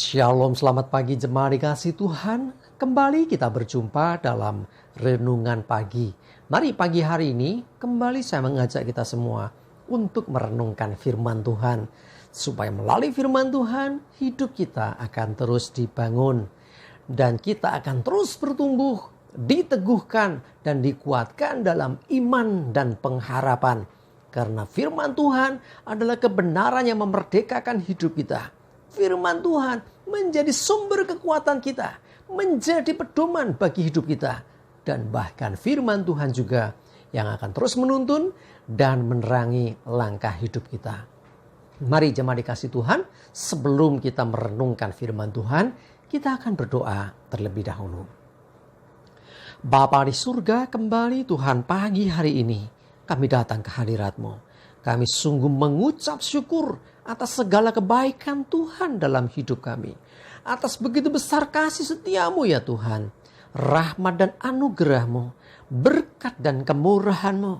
Shalom, selamat pagi jemaat dikasih Tuhan. Kembali kita berjumpa dalam renungan pagi. Mari pagi hari ini kembali saya mengajak kita semua untuk merenungkan firman Tuhan. Supaya melalui firman Tuhan hidup kita akan terus dibangun. Dan kita akan terus bertumbuh, diteguhkan dan dikuatkan dalam iman dan pengharapan. Karena firman Tuhan adalah kebenaran yang memerdekakan hidup kita. Firman Tuhan menjadi sumber kekuatan kita, menjadi pedoman bagi hidup kita. Dan bahkan firman Tuhan juga yang akan terus menuntun dan menerangi langkah hidup kita. Mari jemaat dikasih Tuhan, sebelum kita merenungkan firman Tuhan, kita akan berdoa terlebih dahulu. Bapa di surga, kembali Tuhan pagi hari ini kami datang ke hadirat-Mu. Kami sungguh mengucap syukur atas segala kebaikan Tuhan dalam hidup kami. Atas begitu besar kasih setia-Mu ya Tuhan. Rahmat dan anugerah-Mu, berkat dan kemurahan-Mu,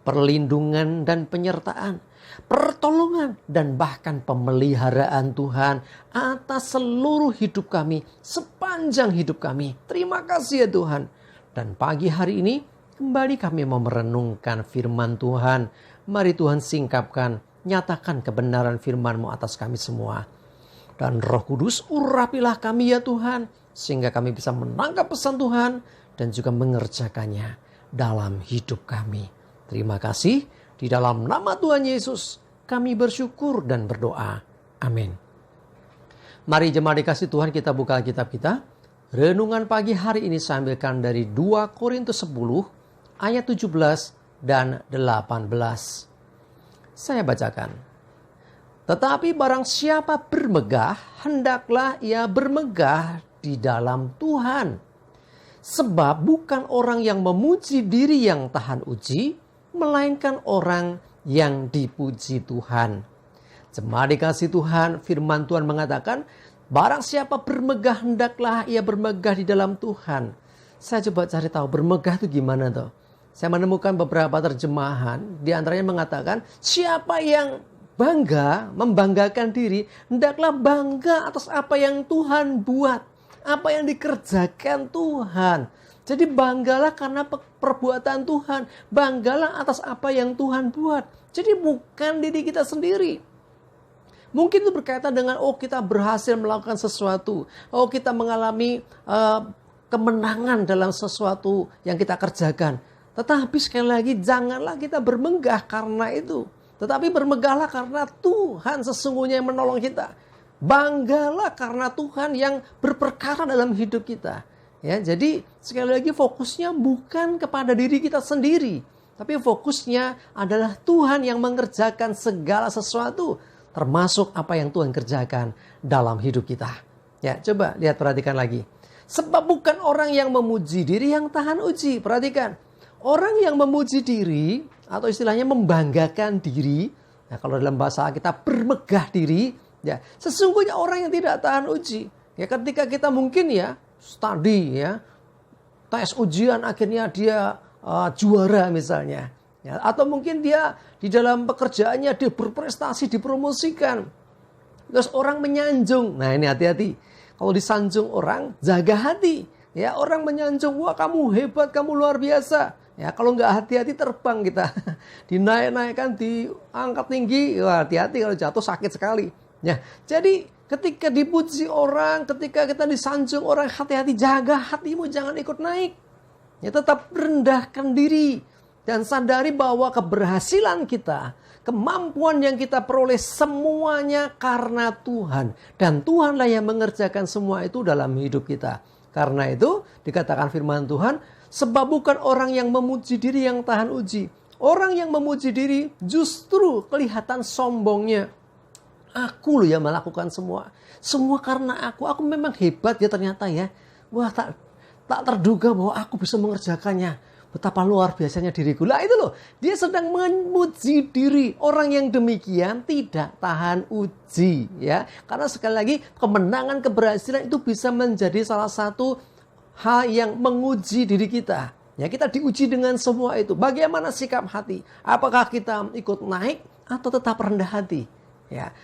perlindungan dan penyertaan, pertolongan dan bahkan pemeliharaan Tuhan atas seluruh hidup kami, sepanjang hidup kami. Terima kasih ya Tuhan. Dan pagi hari ini kembali kami mau merenungkan firman Tuhan. Mari Tuhan singkapkan, nyatakan kebenaran firman-Mu atas kami semua. Dan Roh Kudus urapilah kami ya Tuhan, sehingga kami bisa menangkap pesan Tuhan dan juga mengerjakannya dalam hidup kami. Terima kasih, di dalam nama Tuhan Yesus kami bersyukur dan berdoa. Amin. Mari jemaat dikasih Tuhan, kita buka Alkitab kita. Renungan pagi hari ini saya ambilkan dari 2 Korintus 10 ayat 17 dan 18. Saya bacakan. Tetapi barang siapa bermegah, hendaklah ia bermegah di dalam Tuhan. Sebab bukan orang yang memuji diri yang tahan uji, melainkan orang yang dipuji Tuhan. Jemaat dikasih Tuhan, firman Tuhan mengatakan, barang siapa bermegah, hendaklah ia bermegah di dalam Tuhan. Saya coba cari tahu bermegah itu gimana tuh. Saya menemukan beberapa terjemahan, di antaranya mengatakan, siapa yang bangga, membanggakan diri, hendaklah bangga atas apa yang Tuhan buat, apa yang dikerjakan Tuhan. Jadi banggalah karena perbuatan Tuhan, banggalah atas apa yang Tuhan buat. Jadi bukan diri kita sendiri. Mungkin itu berkaitan dengan, kita berhasil melakukan sesuatu, kita mengalami kemenangan dalam sesuatu yang kita kerjakan. Tetapi sekali lagi janganlah kita bermegah karena itu. Tetapi bermegahlah karena Tuhan sesungguhnya yang menolong kita. Banggalah karena Tuhan yang berperkara dalam hidup kita. Ya, jadi sekali lagi fokusnya bukan kepada diri kita sendiri. Tapi fokusnya adalah Tuhan yang mengerjakan segala sesuatu. Termasuk apa yang Tuhan kerjakan dalam hidup kita. Ya, coba perhatikan lagi. Sebab bukan orang yang memuji diri yang tahan uji. Perhatikan. Orang yang memuji diri atau istilahnya membanggakan diri, nah kalau dalam bahasa kita bermegah diri, ya sesungguhnya orang yang tidak tahan uji. Ya ketika kita mungkin study tes ujian akhirnya dia juara misalnya, ya, atau mungkin dia di dalam pekerjaannya dia berprestasi, dipromosikan, terus orang menyanjung. Nah ini hati-hati, kalau disanjung orang jaga hati. Ya orang menyanjung, wah kamu hebat, kamu luar biasa. Ya kalau nggak hati-hati terbang kita, dinaik-naikkan, diangkat tinggi, wah hati-hati kalau jatuh sakit sekali. Ya, jadi ketika dipuji orang, ketika kita disanjung orang, hati-hati, jaga hatimu jangan ikut naik. Ya tetap rendahkan diri dan sadari bahwa keberhasilan kita, kemampuan yang kita peroleh semuanya karena Tuhan. Dan Tuhanlah yang mengerjakan semua itu dalam hidup kita. Karena itu dikatakan firman Tuhan, sebab bukan orang yang memuji diri yang tahan uji. Orang yang memuji diri justru kelihatan sombongnya. Aku loh yang melakukan semua. Semua karena aku memang hebat ya ternyata ya. Wah tak terduga bahwa aku bisa mengerjakannya. Betapa luar biasanya diriku. Lah itu loh, dia sedang memuji diri. Orang yang demikian tidak tahan uji ya. Karena sekali lagi kemenangan, keberhasilan itu bisa menjadi salah satu hal yang menguji diri kita. Ya, kita diuji dengan semua itu. Bagaimana sikap hati? Apakah kita ikut naik atau tetap rendah hati? Ya.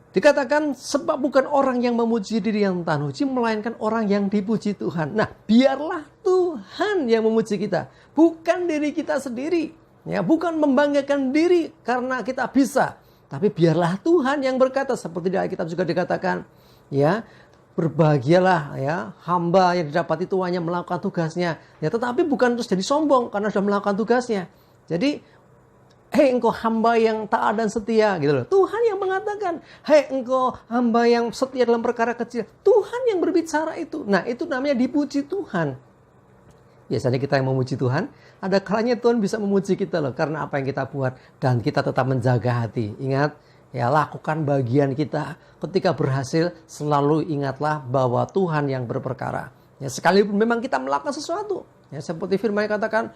Dikatakan sebab bukan orang yang memuji diri yang tahan uji, melainkan orang yang dipuji Tuhan. Nah, biarlah Tuhan yang memuji kita, bukan diri kita sendiri. Ya, bukan membanggakan diri karena kita bisa, tapi biarlah Tuhan yang berkata, seperti di Alkitab juga dikatakan, ya, berbahagialah ya hamba yang didapati tuannya melakukan tugasnya. Ya, tetapi bukan terus jadi sombong karena sudah melakukan tugasnya. Jadi, hei engkau hamba yang taat dan setia, gitu loh. Tuhan yang mengatakan, hei engkau hamba yang setia dalam perkara kecil. Tuhan yang berbicara itu. Nah, itu namanya dipuji Tuhan. Biasanya kita yang memuji Tuhan, ada kalanya Tuhan bisa memuji kita loh, karena apa yang kita buat. Dan kita tetap menjaga hati. Ingat, ya, lakukan bagian kita. Ketika berhasil, selalu ingatlah bahwa Tuhan yang berperkara. Ya, sekalipun memang kita melakukan sesuatu. Ya, seperti firman yang katakan,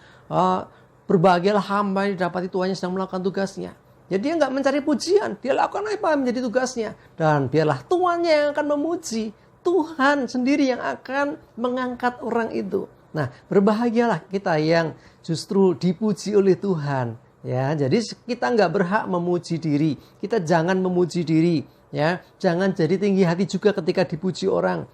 berbahagialah hamba yang didapati tuannya sedang melakukan tugasnya. Jadi dia nggak mencari pujian, dia lakukan apa menjadi tugasnya. Dan biarlah tuannya yang akan memuji. Tuhan sendiri yang akan mengangkat orang itu. Nah, berbahagialah kita yang justru dipuji oleh Tuhan. Ya, jadi kita nggak berhak memuji diri. Kita jangan memuji diri. Ya, jangan jadi tinggi hati juga ketika dipuji orang.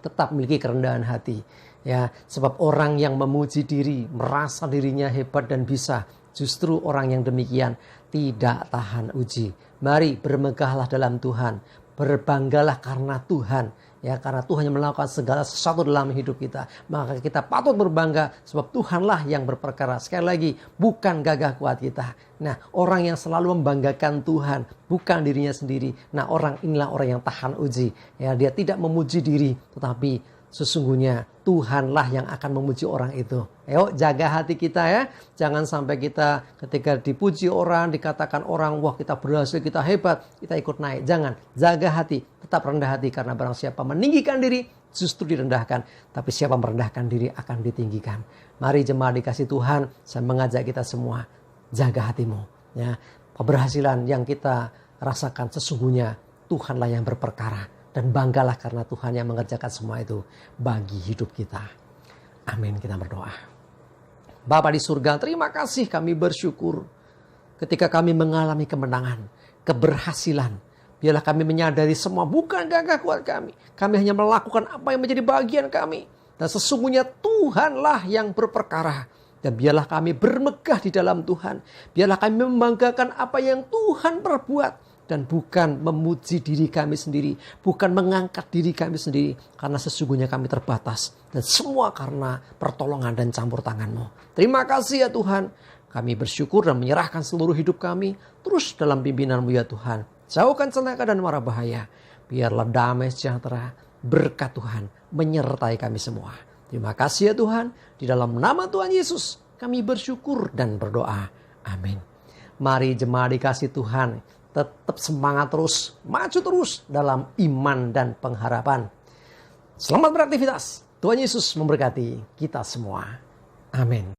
Tetap memiliki kerendahan hati. Ya, sebab orang yang memuji diri, merasa dirinya hebat dan bisa, justru orang yang demikian tidak tahan uji. Mari bermegahlah dalam Tuhan, berbanggalah karena Tuhan. Ya, karena Tuhan yang melakukan segala sesuatu dalam hidup kita, maka kita patut berbangga sebab Tuhanlah yang berperkara. Sekali lagi, bukan gagah kuat kita. Nah, orang yang selalu membanggakan Tuhan, bukan dirinya sendiri. Nah, orang inilah orang yang tahan uji. Ya, dia tidak memuji diri, tetapi sesungguhnya Tuhanlah yang akan memuji orang itu. Ayo jaga hati kita ya. Jangan sampai kita ketika dipuji orang, dikatakan orang, wah kita berhasil, kita hebat, kita ikut naik. Jangan, jaga hati, tetap rendah hati. Karena barang siapa meninggikan diri, justru direndahkan. Tapi siapa merendahkan diri akan ditinggikan. Mari jemaat dikasih Tuhan, saya mengajak kita semua, jaga hatimu. Ya, keberhasilan yang kita rasakan sesungguhnya Tuhanlah yang berperkara. Dan banggalah karena Tuhan yang mengerjakan semua itu bagi hidup kita. Amin, kita berdoa. Bapa di surga, terima kasih, kami bersyukur ketika kami mengalami kemenangan, keberhasilan. Biarlah kami menyadari semua bukan gagah kuat kami. Kami hanya melakukan apa yang menjadi bagian kami. Dan sesungguhnya Tuhanlah yang berperkara. Dan biarlah kami bermegah di dalam Tuhan. Biarlah kami membanggakan apa yang Tuhan perbuat. Dan bukan memuji diri kami sendiri. Bukan mengangkat diri kami sendiri. Karena sesungguhnya kami terbatas. Dan semua karena pertolongan dan campur tangan-Mu. Terima kasih ya Tuhan. Kami bersyukur dan menyerahkan seluruh hidup kami. Terus dalam pimpinan-Mu ya Tuhan. Jauhkan celaka dan mara bahaya. Biarlah damai sejahtera, berkat Tuhan menyertai kami semua. Terima kasih ya Tuhan. Di dalam nama Tuhan Yesus kami bersyukur dan berdoa. Amin. Mari jemaat dikasih Tuhan. Tetap semangat terus, maju terus dalam iman dan pengharapan. Selamat beraktivitas. Tuhan Yesus memberkati kita semua. Amin.